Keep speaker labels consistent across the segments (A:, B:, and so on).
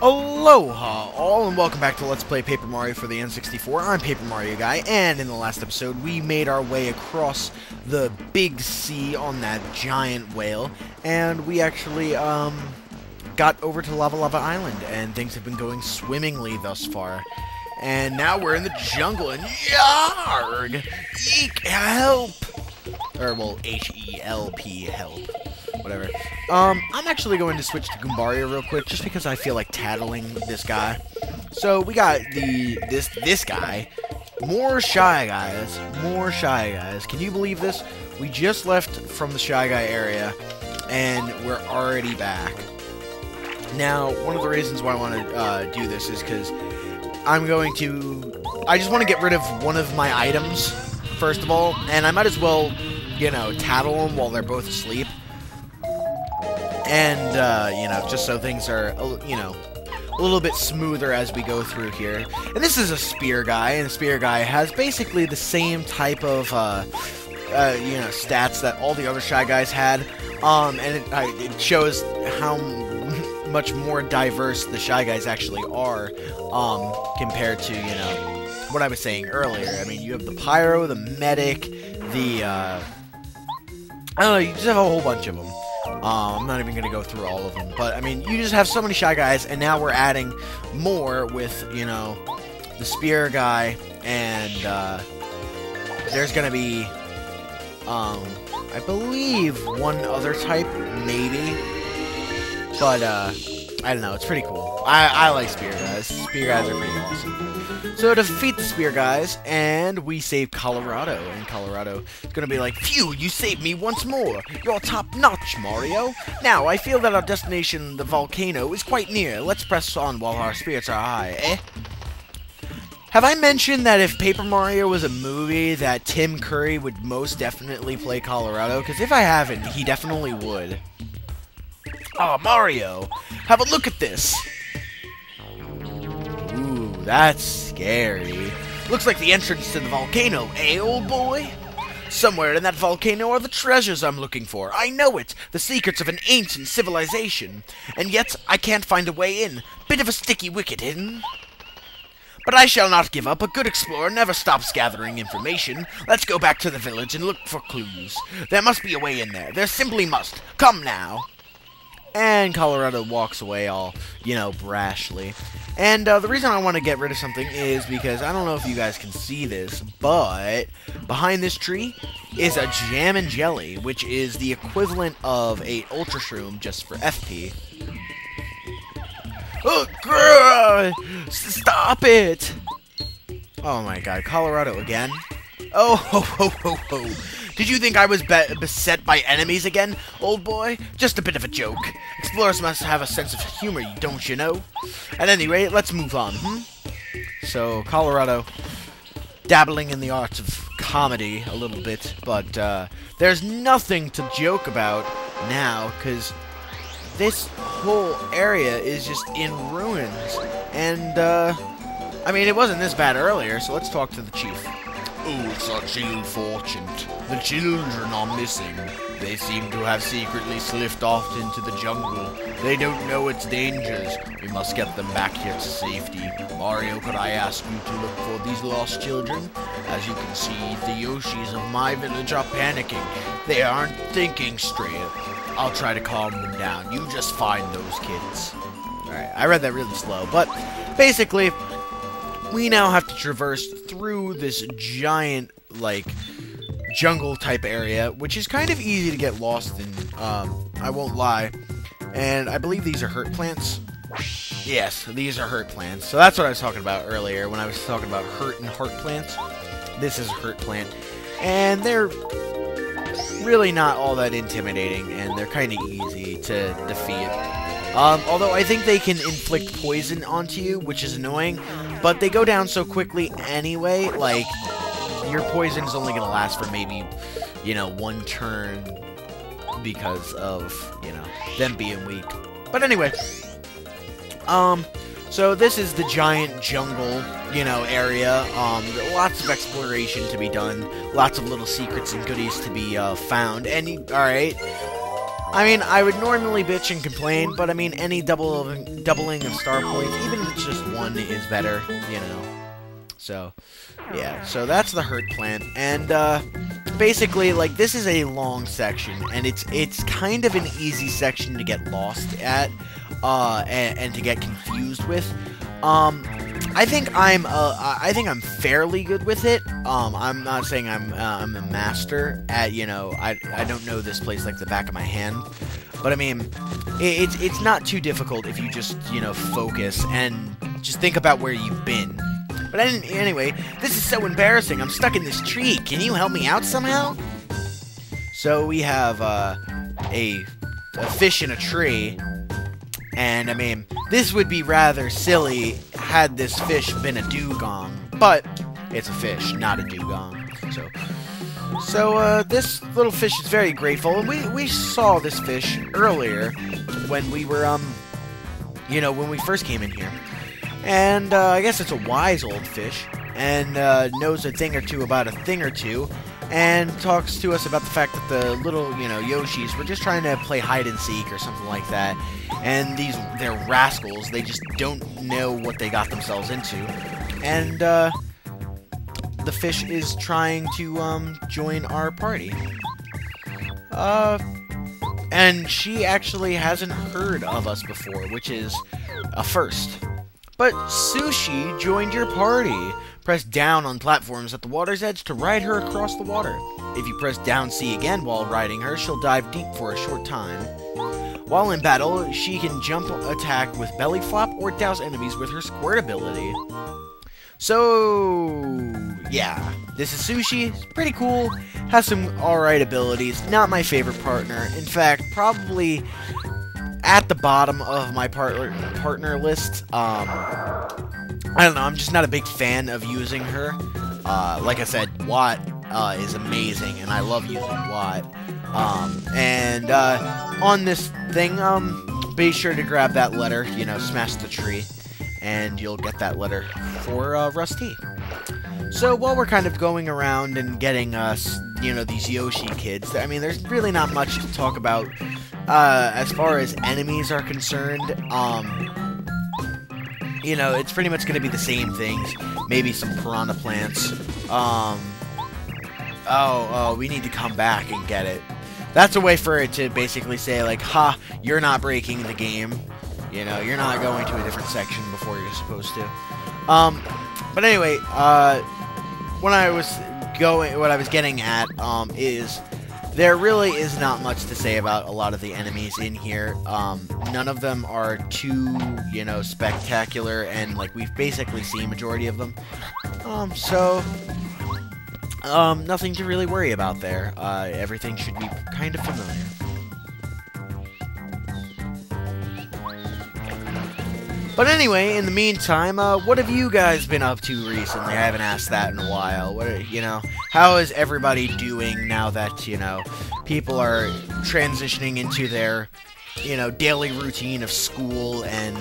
A: Aloha all, and welcome back to Let's Play Paper Mario for the N64. I'm Paper Mario Guy, and in the last episode, we made our way across the big sea on that giant whale, and we actually, got over to Lava Lava Island, and things have been going swimmingly thus far. And now we're in the jungle, and yarg! Eek, help! Or, well, H-E-L-P, help. Whatever. I'm actually going to switch to Goombario real quick, just because I feel like tattling this guy. So, we got this guy. More Shy Guys. More Shy Guys. Can you believe this? We just left from the Shy Guy area, and we're already back. Now, one of the reasons why I want to do this is because I just want to get rid of one of my items, first of all, and I might as well, you know, tattle them while they're both asleep. And, you know, just so things are, you know, a little bit smoother as we go through here. And this is a spear guy, and the spear guy has basically the same type of, you know, stats that all the other Shy Guys had. And it shows how much more diverse the Shy Guys actually are, compared to, you know, what I was saying earlier. I mean, you have the Pyro, the Medic, the, I don't know, you just have a whole bunch of them. I'm not even going to go through all of them, but, I mean, you just have so many Shy Guys, and now we're adding more with, you know, the Spear Guy, and, there's going to be, I believe one other type, maybe, but, I don't know, it's pretty cool. I like Spear Guys. Spear Guys are pretty awesome. So, to defeat the Spear Guys, and we save Colorado, and Colorado is gonna be like, phew, you saved me once more! You're top-notch, Mario! Now, I feel that our destination, the volcano, is quite near. Let's press on while our spirits are high, eh? Have I mentioned that if Paper Mario was a movie, that Tim Curry would most definitely play Colorado? Because if I haven't, he definitely would. Oh, Mario! Have a look at this! Ooh, that's scary. Looks like the entrance to the volcano, eh, old boy? Somewhere in that volcano are the treasures I'm looking for. I know it! The secrets of an ancient civilization. And yet, I can't find a way in. Bit of a sticky wicket, isn't? But I shall not give up. A good explorer never stops gathering information. Let's go back to the village and look for clues. There must be a way in there. There simply must. Come now. And Colorado walks away all, you know, brashly. And the reason I want to get rid of something is because I don't know if you guys can see this, but behind this tree is a Jam and Jelly, which is the equivalent of a Ultra Shroom just for FP. Oh, grr! Stop it! Oh my god, Colorado again? Oh, ho, ho, ho, ho. Did you think I was beset by enemies again, old boy? Just a bit of a joke. Explorers must have a sense of humor, don't you know? At any rate, let's move on, So, Colorado, dabbling in the arts of comedy a little bit, but there's nothing to joke about now, because this whole area is just in ruins. And, I mean, it wasn't this bad earlier, so let's talk to the chief. Oh, such ill fortune. The children are missing. They seem to have secretly slipped off into the jungle. They don't know its dangers. We must get them back here to safety. Mario, could I ask you to look for these lost children? As you can see, the Yoshis of my village are panicking. They aren't thinking straight. I'll try to calm them down. You just find those kids. Alright, I read that really slow, but basically, we now have to traverse through this giant, like, jungle-type area, which is kind of easy to get lost in, I won't lie. And I believe these are hurt plants. Yes, these are hurt plants. So that's what I was talking about earlier, when I was talking about hurt and heart plants. This is a hurt plant. And they're really not all that intimidating, and they're kind of easy to defeat. Although I think they can inflict poison onto you, which is annoying, but they go down so quickly anyway, like, your poison is only going to last for maybe, you know, one turn because of, you know, them being weak. But anyway, so this is the giant jungle, you know, area. Lots of exploration to be done, lots of little secrets and goodies to be found, and, alright, I mean, I would normally bitch and complain, but I mean, any doubling of star points, even if it's just one, is better, you know. So, yeah, so that's the hurt plant, and basically, like, this is a long section, and it's kind of an easy section to get lost at, and to get confused with. I think I'm fairly good with it. I'm not saying I'm a master at, you know, I don't know this place like the back of my hand, but I mean, it's not too difficult if you just, you know, focus and just think about where you've been. But anyway, this is so embarrassing. I'm stuck in this tree. Can you help me out somehow? So we have a fish in a tree. And, I mean, this would be rather silly had this fish been a dugong. But it's a fish, not a dugong. So this little fish is very grateful. And we saw this fish earlier when we were, you know, when we first came in here. And I guess it's a wise old fish, and knows a thing or two about a thing or two, and talks to us about the fact that the little, you know, Yoshis were just trying to play hide and seek or something like that, and they're rascals. They just don't know what they got themselves into, and the fish is trying to join our party. And she actually hasn't heard of us before, which is a first. But Sushi joined your party. Press down on platforms at the water's edge to ride her across the water. If you press down C again while riding her, she'll dive deep for a short time. While in battle, she can jump attack with belly flop or douse enemies with her squirt ability. So, yeah, this is Sushi. It's pretty cool. Has some alright abilities. Not my favorite partner. In fact, probably at the bottom of my partner list. I don't know, I'm just not a big fan of using her. Like I said, Watt is amazing, and I love using Watt. And on this thing, be sure to grab that letter, you know, smash the tree, and you'll get that letter for Rusty. So while we're kind of going around and getting us, you know, these Yoshi kids, I mean, there's really not much to talk about. As far as enemies are concerned, you know, it's pretty much going to be the same things. Maybe some piranha plants. We need to come back and get it. That's a way for it to basically say, like, ha, you're not breaking the game. You know, you're not going to a different section before you're supposed to. But anyway, what I was getting at, is there really is not much to say about a lot of the enemies in here. None of them are too, you know, spectacular, and, like, we've basically seen majority of them. Nothing to really worry about there. Everything should be kind of familiar. But anyway, in the meantime, what have you guys been up to recently? I haven't asked that in a while. How is everybody doing now that, you know, people are transitioning into their, you know, daily routine of school and,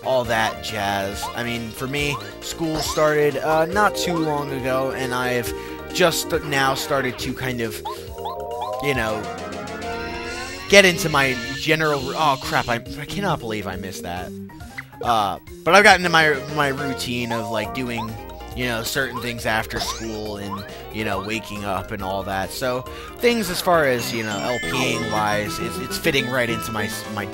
A: all that jazz? I mean, for me, school started, not too long ago, and I've just now started to kind of, you know, get into my general... Oh, crap, I cannot believe I missed that. But I've gotten into my routine of, like, doing, you know, certain things after school and, you know, waking up and all that. So, things as far as, you know, LPing-wise, it's fitting right into my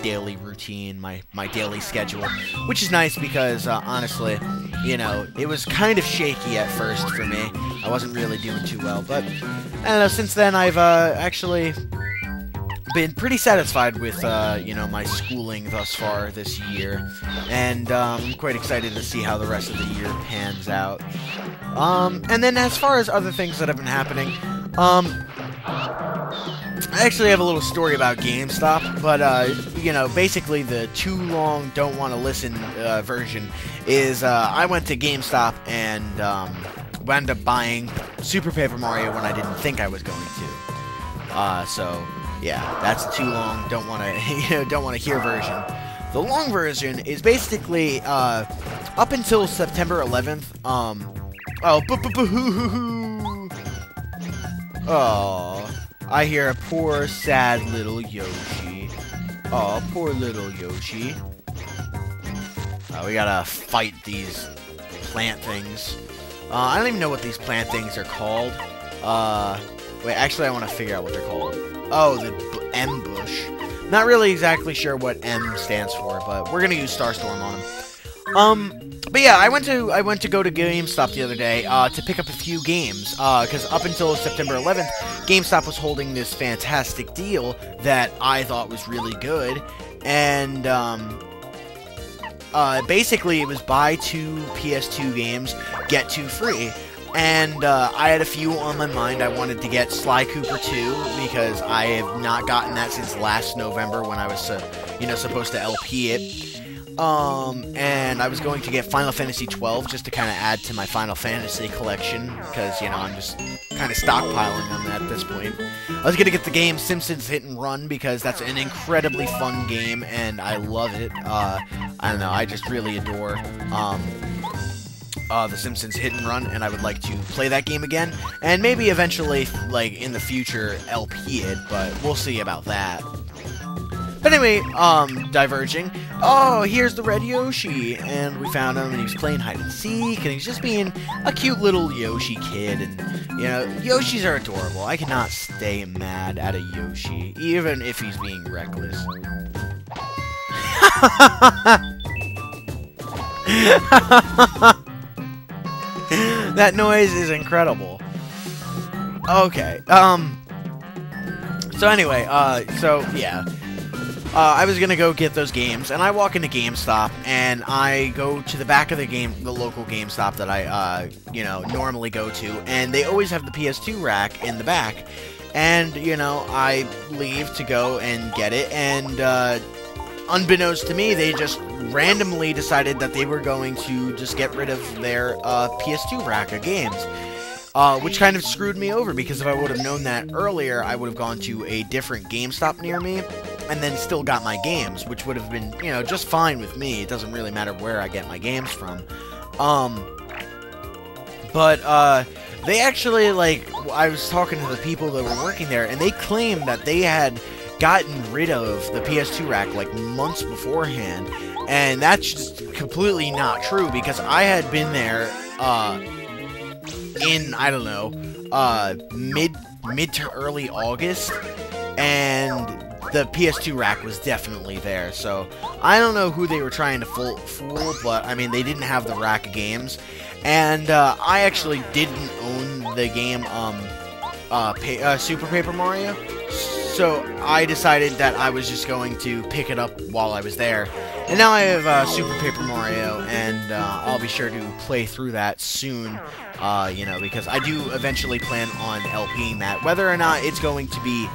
A: daily routine, my daily schedule, which is nice because, honestly, you know, it was kind of shaky at first for me. I wasn't really doing too well, but, I don't know, since then I've, actually been pretty satisfied with, you know, my schooling thus far this year, and I'm quite excited to see how the rest of the year pans out. And then as far as other things that have been happening, I actually have a little story about GameStop, but, you know, basically the too long, don't want to listen version is, I went to GameStop and wound up buying Super Paper Mario when I didn't think I was going to. So... yeah, that's too long, don't want to hear version. The long version is basically, up until September 11th, I hear a poor, sad little Yoshi. Oh, poor little Yoshi. We gotta fight these plant things. I don't even know what these plant things are called. Wait, actually I want to figure out what they're called. Oh, the M bush. Not really exactly sure what M stands for, but we're gonna use Starstorm on them. But yeah, I went to go to GameStop the other day to pick up a few games, because up until September 11th, GameStop was holding this fantastic deal that I thought was really good, and basically it was buy 2 PS2 games, get 2 free. And I had a few on my mind. I wanted to get Sly Cooper 2 because I have not gotten that since last November when I was, supposed to LP it. And I was going to get Final Fantasy 12 just to kind of add to my Final Fantasy collection because, I'm just kind of stockpiling them at this point. I was going to get the game Simpsons Hit and Run because that's an incredibly fun game and I love it. I don't know, I just really adore The Simpsons Hit and Run, and I would like to play that game again, and maybe eventually, like, in the future, LP it, but we'll see about that. But anyway, diverging. Oh, here's the red Yoshi, and we found him, and he was playing hide and seek, and he's just being a cute little Yoshi kid, and, Yoshis are adorable. I cannot stay mad at a Yoshi, even if he's being reckless. That noise is incredible. Okay, so anyway, yeah. I was gonna go get those games, and I walk into GameStop, and I go to the back of the local GameStop that I, normally go to, and they always have the PS2 rack in the back, and, I leave to go and get it, and, unbeknownst to me, they just randomly decided that they were going to just get rid of their PS2 rack of games, which kind of screwed me over, because if I would have known that earlier, I would have gone to a different GameStop near me, and then still got my games, which would have been, just fine with me. It doesn't really matter where I get my games from. But they actually, I was talking to the people that were working there, and they claimed that they had gotten rid of the PS2 rack months beforehand, and that's just completely not true because I had been there in, I don't know, mid to early August, and the PS2 rack was definitely there. So I don't know who they were trying to fool, but I mean, they didn't have the rack of games, and I actually didn't own the game Super Paper Mario. So I decided that I was just going to pick it up while I was there. And now I have Super Paper Mario, and I'll be sure to play through that soon, because I do eventually plan on LPing that. Whether or not it's going to be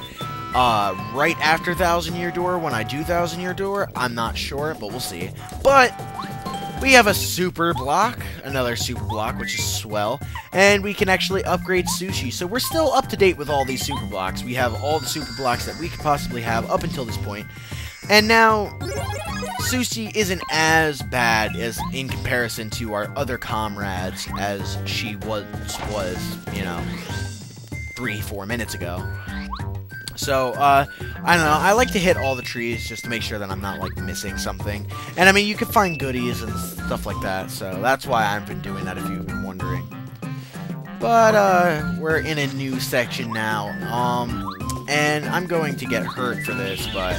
A: right after Thousand Year Door, when I do Thousand Year Door, I'm not sure, but we'll see. But we have a super block, another super block, which is swell, and we can actually upgrade Sushi. So we're still up to date with all these super blocks. We have all the super blocks that we could possibly have up until this point. And now, Sushi isn't as bad as in comparison to our other comrades as she was, 3-4 minutes ago. So, I don't know, I like to hit all the trees just to make sure that I'm not, missing something. And, I mean, you can find goodies and stuff like that, so that's why I've been doing that if you've been wondering. But, we're in a new section now, and I'm going to get hurt for this, but,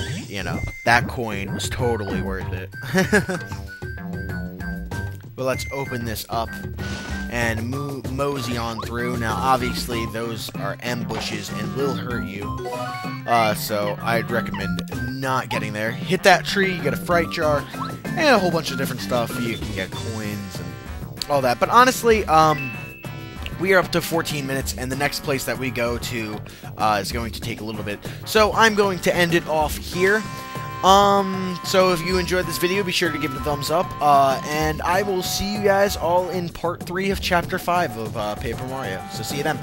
A: that coin was totally worth it. But let's open this up and mosey on through. Now, obviously, those are ambushes and will hurt you. So I'd recommend not getting there. Hit that tree, you get a fright jar, and a whole bunch of different stuff. You can get coins and all that. But honestly, we are up to 14 minutes, and the next place that we go to is going to take a little bit. So I'm going to end it off here. So if you enjoyed this video, be sure to give it a thumbs up, and I will see you guys all in part 3 of Chapter 5 of Paper Mario. So see you then.